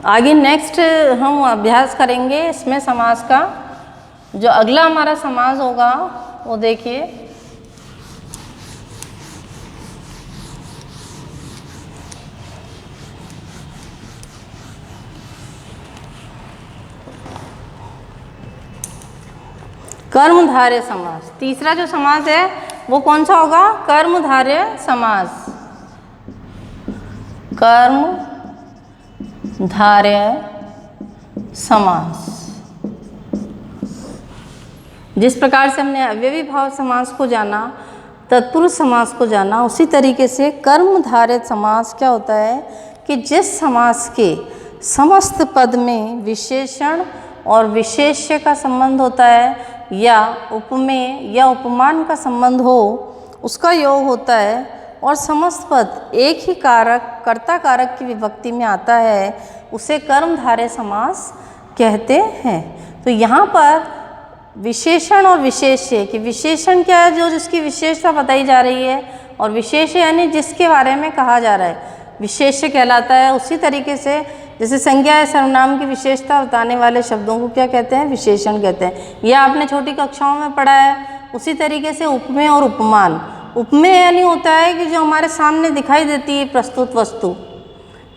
आगे नेक्स्ट हम अभ्यास करेंगे इसमें समास का। जो अगला हमारा समास होगा वो देखिए, कर्मधारय समास। तीसरा जो समास है वो कौन सा होगा? कर्मधारय समास। कर्मधारय समास। जिस प्रकार से हमने अव्ययी भाव समास को जाना, तत्पुरुष समास को जाना, उसी तरीके से कर्मधारय समास क्या होता है कि जिस समास के समस्त पद में विशेषण और विशेष्य का संबंध होता है या उपमेय या उपमान का संबंध हो, उसका योग होता है और समस्त पद एक ही कारक कर्ता कारक की विभक्ति में आता है, उसे कर्मधारय समास कहते हैं। तो यहाँ पर विशेषण और विशेष्य कि विशेषण क्या है, जो जिसकी विशेषता बताई जा रही है, और विशेष्य यानी जिसके बारे में कहा जा रहा है, विशेष्य कहलाता है। उसी तरीके से जैसे संज्ञा या सर्वनाम की विशेषता बताने वाले शब्दों को क्या कहते हैं? विशेषण कहते हैं। यह आपने छोटी कक्षाओं में पढ़ा है। उसी तरीके से उपमेय और उपमान। उपमेय यानी होता है कि जो हमारे सामने दिखाई देती है प्रस्तुत वस्तु,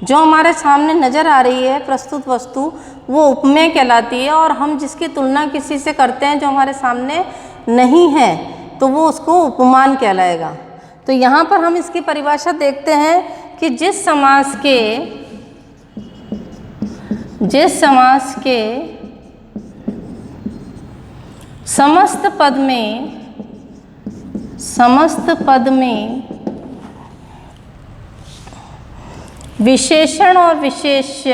जो हमारे सामने नज़र आ रही है प्रस्तुत वस्तु, वो उपमेय कहलाती है। और हम जिसकी तुलना किसी से करते हैं जो हमारे सामने नहीं है, तो वो उसको उपमान कहलाएगा। तो यहाँ पर हम इसकी परिभाषा देखते हैं कि जिस समास के समस्त पद में विशेषण और विशेष्य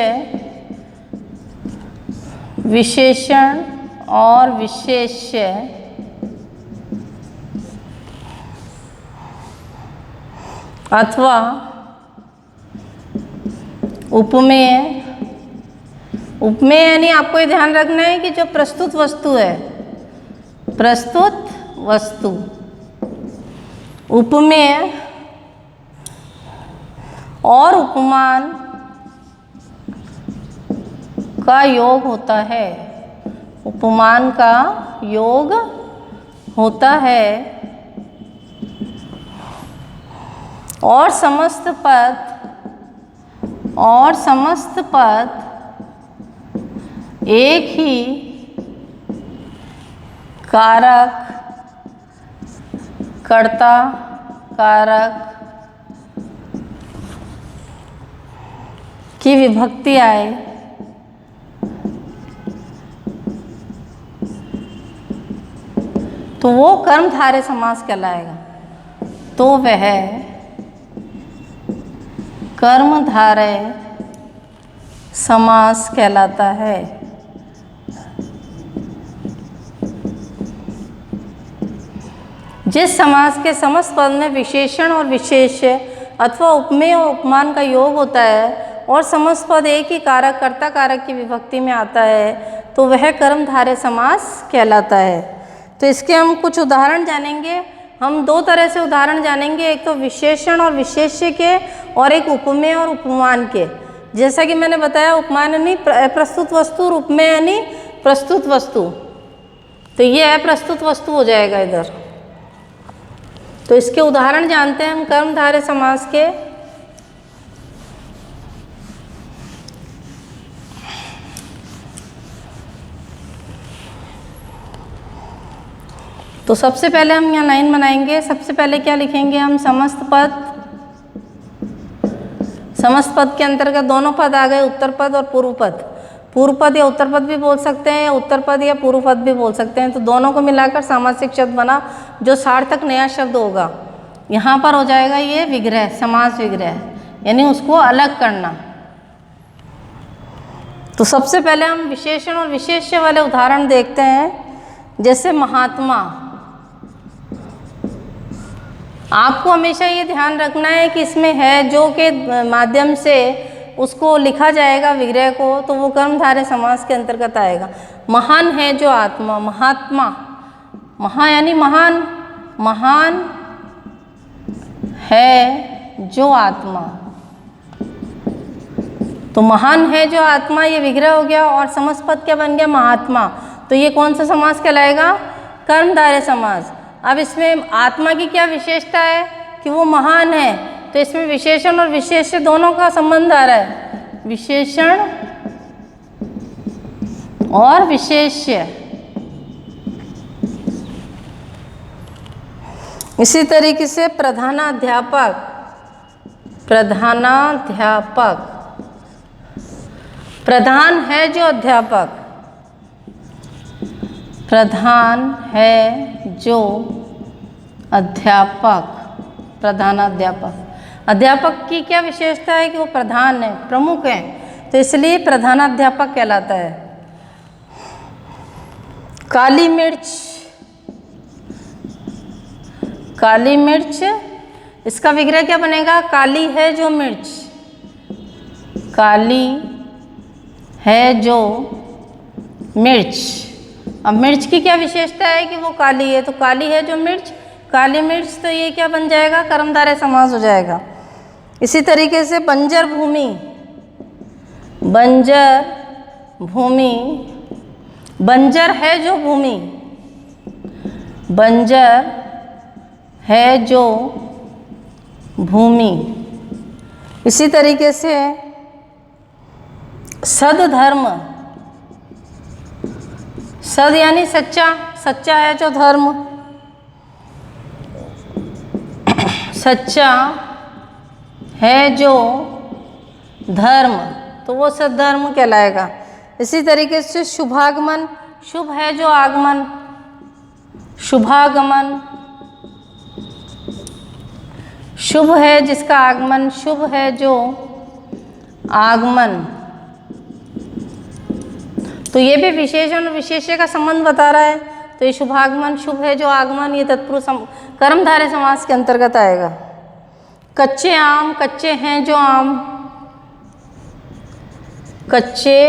अथवा उपमेय यानी आपको ये ध्यान रखना है कि जो प्रस्तुत वस्तु है, प्रस्तुत वस्तु, उपमेय और उपमान का योग होता है, उपमान का योग होता है, और समस्त पद एक ही कारक कर्ता कारक की विभक्ति आए, तो वो कर्मधारय समास कहलाएगा। तो वह कर्मधारय समास कहलाता है। जिस समास के समस्त पद में विशेषण और विशेष्य अथवा उपमेय और उपमान का योग होता है और समस्त पद एक ही कारक कर्ता कारक की विभक्ति में आता है, तो वह कर्मधारय समास कहलाता है। तो इसके हम कुछ उदाहरण जानेंगे। हम दो तरह से उदाहरण जानेंगे, एक तो विशेषण और विशेष्य के, और एक उपमेय और उपमान के। जैसा कि मैंने बताया, उपमान यानी प्रस्तुत वस्तु और उपमेय यानी प्रस्तुत वस्तु। तो ये है प्रस्तुत वस्तु हो जाएगा इधर। तो इसके उदाहरण जानते हैं हम कर्मधारय समास के। तो सबसे पहले हम यहाँ लाइन बनाएंगे। सबसे पहले क्या लिखेंगे हम? समस्त पद के अंतर्गत दोनों पद आ गए, उत्तर पद और पूर्व पद। पूर्व पद या उत्तर पद भी बोल सकते हैं, या उत्तर पद या पूर्व पद भी बोल सकते हैं। तो दोनों को मिलाकर सामासिक शब्द बना, जो सार्थक नया शब्द होगा। यहाँ पर हो जाएगा ये विग्रह, समास विग्रह, यानी उसको अलग करना। तो सबसे पहले हम विशेषण और विशेष्य वाले उदाहरण देखते हैं। जैसे महात्मा, आपको हमेशा ये ध्यान रखना है कि इसमें है जो के माध्यम से उसको लिखा जाएगा विग्रह को, तो वो कर्मधारय समास के अंतर्गत आएगा। महान है जो आत्मा, महात्मा, महा यानी महान, महान है जो आत्मा। तो महान है जो आत्मा, ये विग्रह हो गया, और समास पद क्या बन गया? महात्मा। तो ये कौन सा समास कहलाएगा? कर्मधारय समास। अब इसमें आत्मा की क्या विशेषता है कि वो महान है, तो इसमें विशेषण और विशेष्य दोनों का संबंध आ रहा है, विशेषण और विशेष्य। इसी तरीके से प्रधानाध्यापक, प्रधानाध्यापक, प्रधान है जो अध्यापक, प्रधान है जो अध्यापक, प्रधानाध्यापक। अध्यापक की क्या विशेषता है कि वो प्रधान है, प्रमुख है, तो इसलिए प्रधानाध्यापक कहलाता है। काली मिर्च, काली मिर्च, इसका विग्रह क्या बनेगा? काली है जो मिर्च, काली है जो मिर्च। अब मिर्च की क्या विशेषता है कि वो काली है, तो काली है जो मिर्च, काली मिर्च, तो ये क्या बन जाएगा? कर्मधारय समास हो जाएगा। इसी तरीके से बंजर भूमि, बंजर भूमि, बंजर है जो भूमि, बंजर है जो भूमि। इसी तरीके से सद्धर्म, सद यानी सच्चा, सच्चा है जो धर्म, सच्चा है जो धर्म, तो वो सद्धर्म कहलाएगा। इसी तरीके से शुभागमन, शुभ है जो आगमन, शुभागमन, शुभ है जिसका आगमन, शुभ है जो आगमन, तो ये भी विशेषण और विशेष्य का संबंध बता रहा है। तो ये शुभागमन, शुभ है जो आगमन, ये तत्पुरुष कर्मधारय समास के अंतर्गत आएगा। कच्चे आम, कच्चे हैं जो आम, कच्चे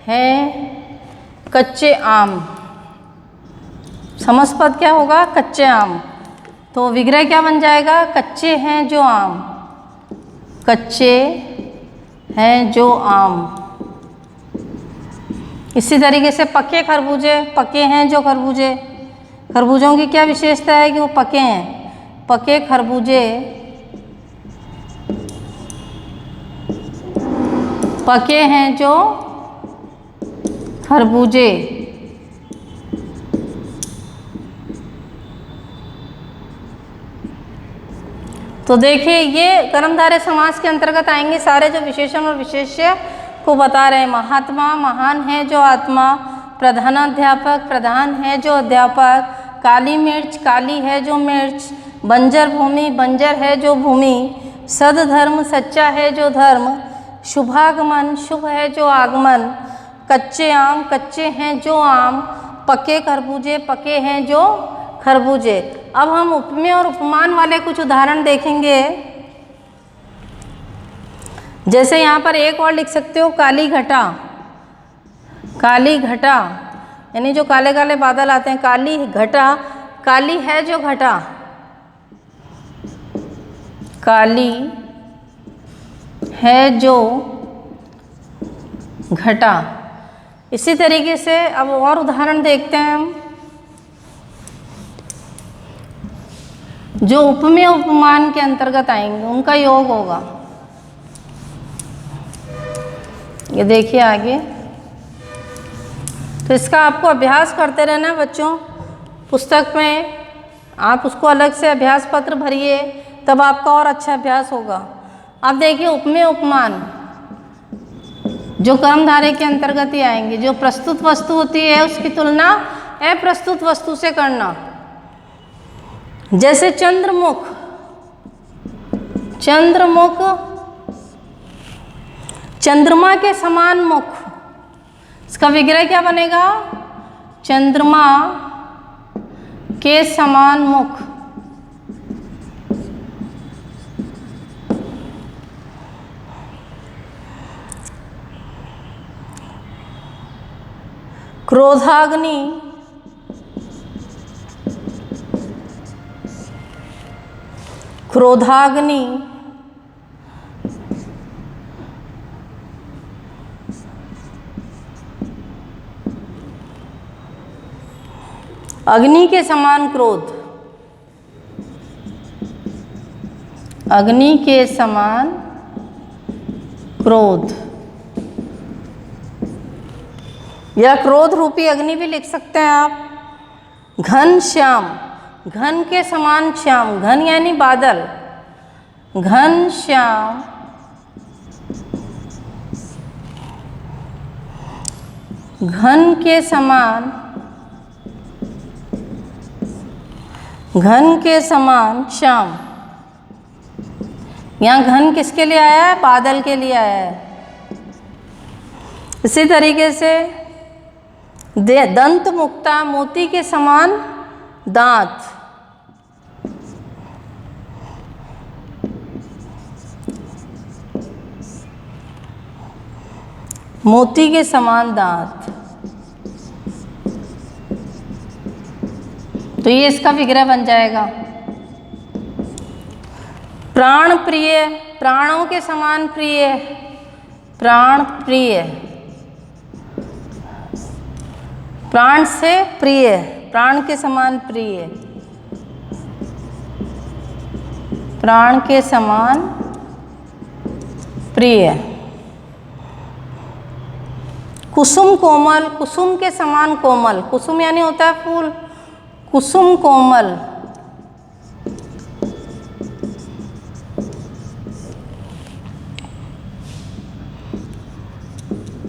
हैं, कच्चे आम, समास पद क्या होगा? कच्चे आम। तो विग्रह क्या बन जाएगा? कच्चे हैं जो आम, कच्चे हैं जो आम। इसी तरीके से पके खरबूजे, पके हैं जो खरबूजे, खरबूजों की क्या विशेषता है कि वो पके हैं, पके खरबूजे, पके हैं जो खरबूजे। तो देखिए ये कर्मधारय समास के अंतर्गत आएंगे सारे जो विशेषण और विशेष्य को बता रहे हैं। महात्मा, महान है जो आत्मा, प्रधानाध्यापक, प्रधान है जो अध्यापक, काली मिर्च, काली है जो मिर्च, बंजर भूमि, बंजर है जो भूमि, सद्धर्म, सच्चा है जो धर्म, शुभागमन, शुभ है जो आगमन, कच्चे आम, कच्चे हैं जो आम, पके खरबूजे, पके हैं जो खरबूजे। अब हम उपमेय और उपमान वाले कुछ उदाहरण देखेंगे। जैसे यहाँ पर एक और लिख सकते हो, काली घटा, काली घटा यानी जो काले काले बादल आते हैं, काली घटा, काली है जो घटा, काली है जो घटा। इसी तरीके से अब और उदाहरण देखते हैं हम, जो उपमेय उपमान के अंतर्गत आएंगे उनका योग होगा। ये देखिए आगे, तो इसका आपको अभ्यास करते रहना है बच्चों। पुस्तक में आप उसको अलग से अभ्यास पत्र भरिए, तब आपका और अच्छा अभ्यास होगा। अब देखिए उपमेय उपमान जो कर्मधारय के अंतर्गत ही आएंगे। जो प्रस्तुत वस्तु होती है उसकी तुलना अप्रस्तुत वस्तु से करना। जैसे चंद्रमुख, चंद्रमुख चंद्रमा के समान मुख, इसका विग्रह क्या बनेगा? चंद्रमा के समान मुख। क्रोधाग्नि, क्रोधाग्नि अग्नि के समान क्रोध, अग्नि के समान क्रोध, या क्रोध रूपी अग्नि भी लिख सकते हैं आप। घन श्याम, घन के समान श्याम, घन यानी बादल, घन श्याम, घन के समान, घन के समान श्याम। यहाँ घन किसके लिए आया है? बादल के लिए आया है। इसी तरीके से दंत मुक्ता, मोती के समान दांत, मोती के समान दांत। तो ये इसका विग्रह बन जाएगा। प्राण प्रिय, प्राणों के समान प्रिय, प्राण प्रिय, प्राण से प्रिय, प्राण के समान प्रिय, प्राण के समान प्रिय। कुसुम कोमल, कुसुम के समान कोमल, कुसुम यानी होता है फूल, कुसुम कोमल,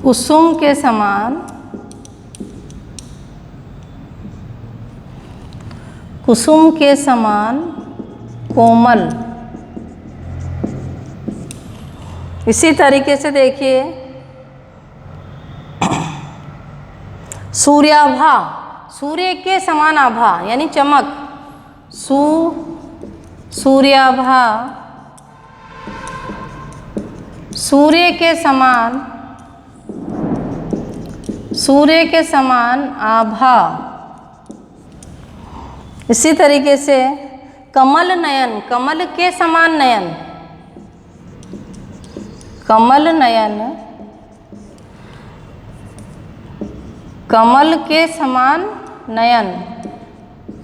कुसुम के समान, कुसुम के समान कोमल। इसी तरीके से देखिए सूर्याभा, सूर्य के समान आभा यानी चमक, सूर्याभा, सूर्य के समान, सूर्य के समान आभा। इसी तरीके से कमल नयन, कमल के समान नयन, कमल नयन, कमल के समान नयन,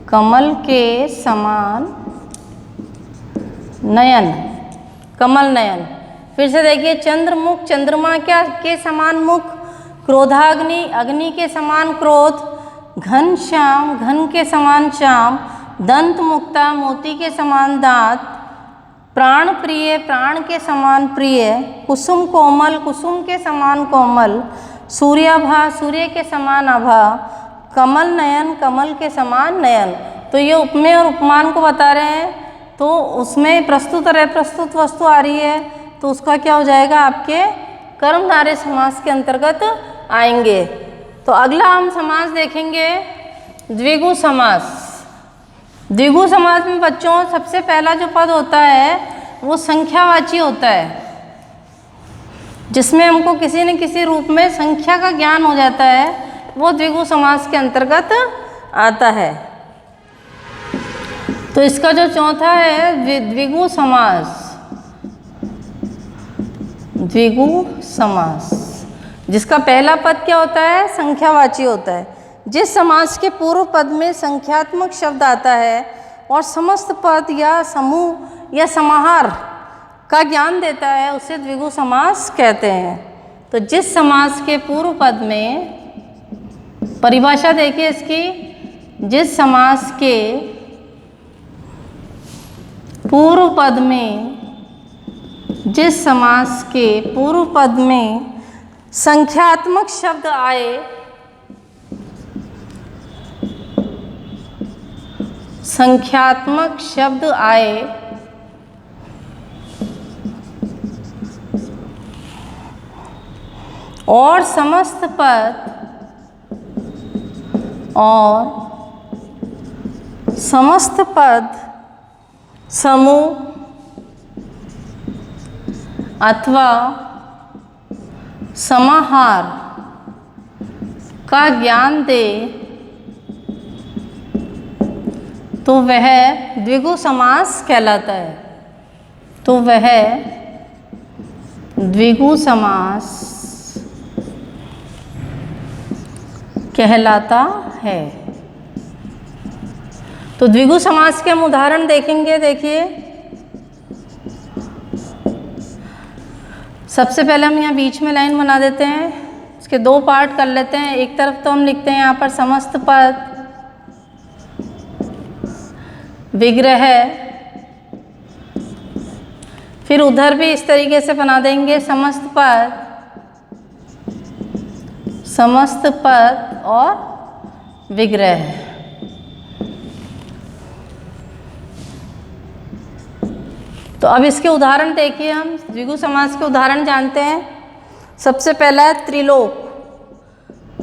कमल के समान नयन, कमल नयन। फिर से देखिए चंद्रमुख, चंद्रमा क्या के समान मुख, क्रोधाग्नि, अग्नि के समान क्रोध, घन श्याम, घन के समान श्याम, दंत मुक्ता, मोती के समान दांत, प्राण प्रिय, प्राण के समान प्रिय, कुसुम कोमल, कुसुम के समान कोमल, सूर्याभा, सूर्य के समान आभा, कमल नयन, कमल के समान नयन। तो ये उपमेय और उपमान को बता रहे हैं। तो उसमें प्रस्तुत और अप्रस्तुत वस्तु आ रही है, तो उसका क्या हो जाएगा? आपके कर्मधारय समास के अंतर्गत आएंगे। तो अगला हम समास देखेंगे द्विगु समास। द्विगु समास में बच्चों सबसे पहला जो पद होता है वो संख्यावाची होता है, जिसमें हमको किसी न किसी रूप में संख्या का ज्ञान हो जाता है, वो द्विगु समास के अंतर्गत आता है। तो इसका जो चौथा है द्विगु समास, द्विगु समास, जिसका पहला पद क्या होता है? संख्यावाची होता है। जिस समास के पूर्व पद में संख्यात्मक शब्द आता है और समस्त पद या समूह या समाहार का ज्ञान देता है, उसे द्विगु समास कहते हैं। तो जिस समास के पूर्व पद में, परिभाषा देखिए इसकी, जिस समास के पूर्व पद में, जिस समास के पूर्व पद में संख्यात्मक शब्द आए, संख्यात्मक शब्द आए और समस्त पद समूह अथवा समाहार का ज्ञान दे, तो वह द्विगु समास कहलाता है। तो वह द्विगु समास कहलाता है। तो द्विगु समास के हम उदाहरण देखेंगे। देखिए, सबसे पहले हम यहाँ बीच में लाइन बना देते हैं, इसके दो पार्ट कर लेते हैं। एक तरफ तो हम लिखते हैं यहाँ पर समस्त पद विग्रह, फिर उधर भी इस तरीके से बना देंगे समस्त पद और विग्रह। तो अब इसके उदाहरण देखिए, हम द्विगु समास के उदाहरण जानते हैं। सबसे पहला है त्रिलोक।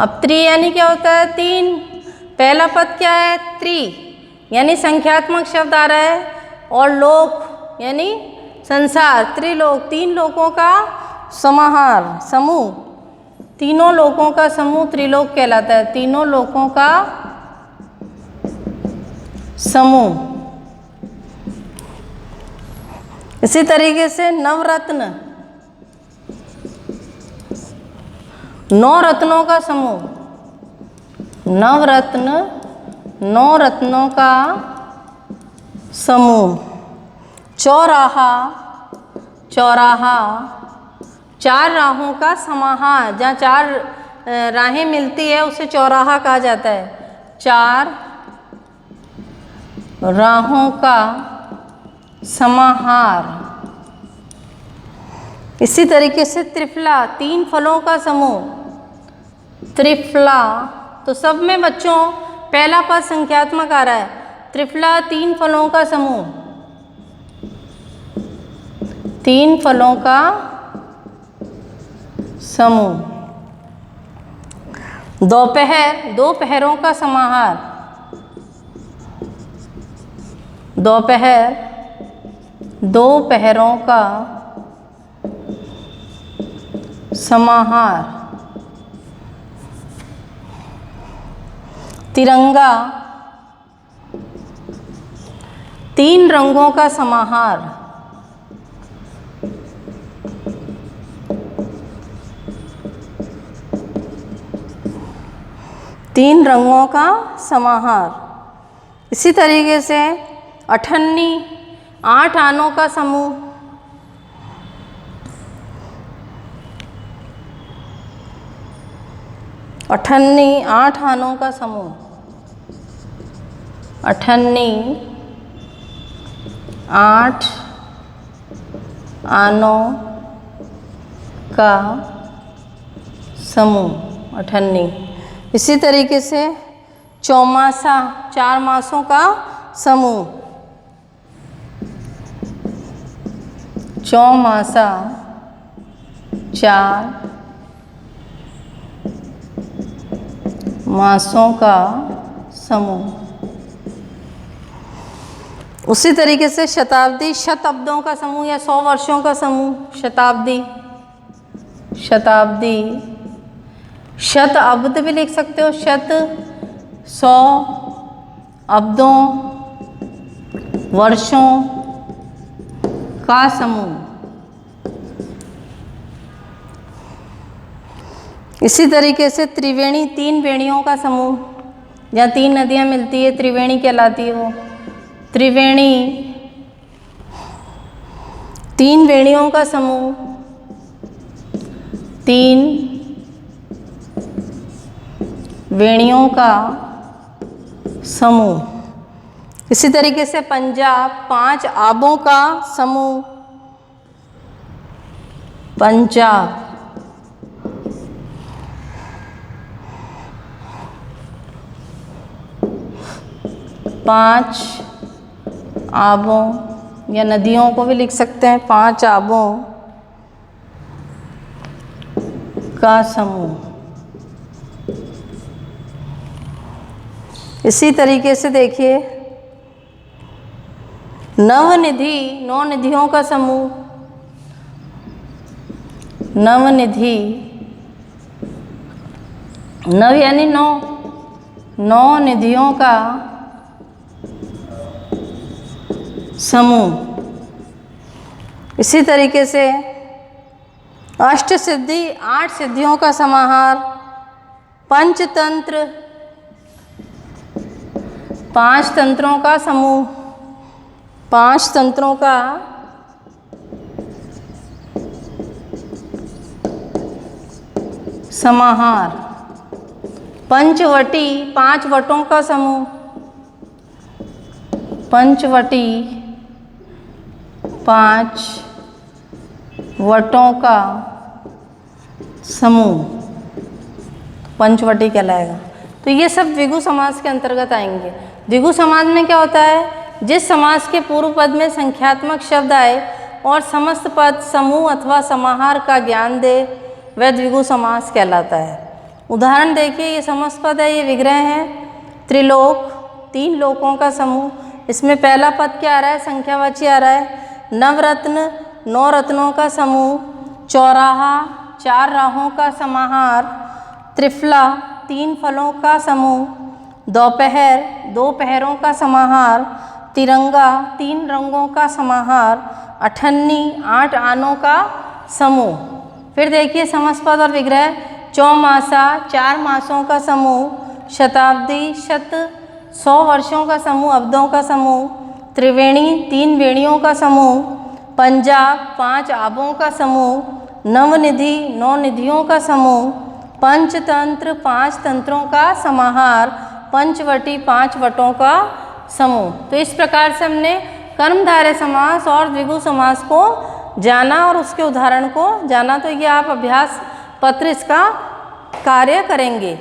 अब त्रि यानी क्या होता है? तीन। पहला पद क्या है? त्रि यानी संख्यात्मक शब्द आ रहा है, और लोक यानी संसार। त्रिलोक, तीन लोकों का समाहार, समूह। तीनों लोकों का समूह त्रिलोक कहलाता है, तीनों लोकों का समूह। इसी तरीके से नवरत्न, 9 रत्नों का समूह। नवरत्न, 9 रत्नों का समूह। चौराहा, 4 राहों का समाहार। जहाँ 4 राहें मिलती है उसे चौराहा कहा जाता है। 4 राहों का समाहार। इसी तरीके से त्रिफला, 3 फलों का समूह। त्रिफला, तो सब में बच्चों पहला पद संख्यात्मक आ रहा है। त्रिफला, 3 फलों का समूह। 3 फलों का समूह। दोपहर, 2 पहरों का समाहार। दोपहर, 2 पहरों का समाहार। तिरंगा, 3 रंगों का समाहार। तीन रंगों का समाहार। इसी तरीके से अठन्नी, 8 आनों का समूह। अठन्नी, 8 आनों का समूह। अठन्नी, 8 आनों का समूह। अठन्नी। इसी तरीके से चौमासा, 4 मासों का समूह। चौमासा, 4 मासों का समूह। उसी तरीके से शताब्दी, शताब्दों का समूह या 100 वर्षों का समूह। शताब्दी, शताब्दी। शत अब्द भी लिख सकते हो। शत 100 अब्दों, वर्षों का समूह। इसी तरीके से त्रिवेणी, 3 वेणियों का समूह। जहाँ 3 नदियाँ मिलती है त्रिवेणी कहलाती है वो। त्रिवेणी, 3 वेणियों का समूह। 3 वेणियों का समूह। इसी तरीके से पंजाब, 5 आबों का समूह। पंजाब, 5 आबों या नदियों को भी लिख सकते हैं। 5 आबों का समूह। इसी तरीके से देखिए नवनिधि, 9 निधियों का समूह। नवनिधि, नव यानी 9, 9 निधियों का समूह। इसी तरीके से अष्ट सिद्धि, 8 सिद्धियों का समाहार। पंचतंत्र, 5 तंत्रों का समूह, 5 तंत्रों का समाहार। पंचवटी, 5 वटों का समूह, पंचवटी 5 वटों का समूह पंचवटी कहलाएगा। तो ये सब द्विगु समास के अंतर्गत आएंगे। द्विगु समास में क्या होता है, जिस समास के पूर्व पद में संख्यात्मक शब्द आए और समस्त पद समूह अथवा समाहार का ज्ञान दे, वह द्विगु समास कहलाता है। उदाहरण देखिए, ये समस्त पद है, ये विग्रह है। त्रिलोक, 3 लोकों का समूह, इसमें पहला पद क्या आ रहा है, संख्यावाची आ रहा है। नवरत्न, 9 रत्नों का समूह। चौराहा, 4 राहों का समाहार। त्रिफला, 3 फलों का समूह। दोपहर, 2 पहरों का समाहार। तिरंगा, 3 रंगों का समाहार। अठन्नी, 8 आनों का समूह। फिर देखिए समस्त पद और विग्रह। चौमासा, 4 मासों का समूह। शताब्दी, 100 वर्षों का समूह, अब्दों का समूह। त्रिवेणी, 3 वेणियों का समूह। पंजाब, 5 आबों का समूह। नवनिधि, 9 निधियों का समूह। पंचतंत्र, 5 तंत्रों का समाहार। पंचवटी, 5 वटों का समूह। तो इस प्रकार से हमने कर्मधारय समास और द्विगु समास को जाना और उसके उदाहरण को जाना। तो ये आप अभ्यास पत्र इसका कार्य करेंगे।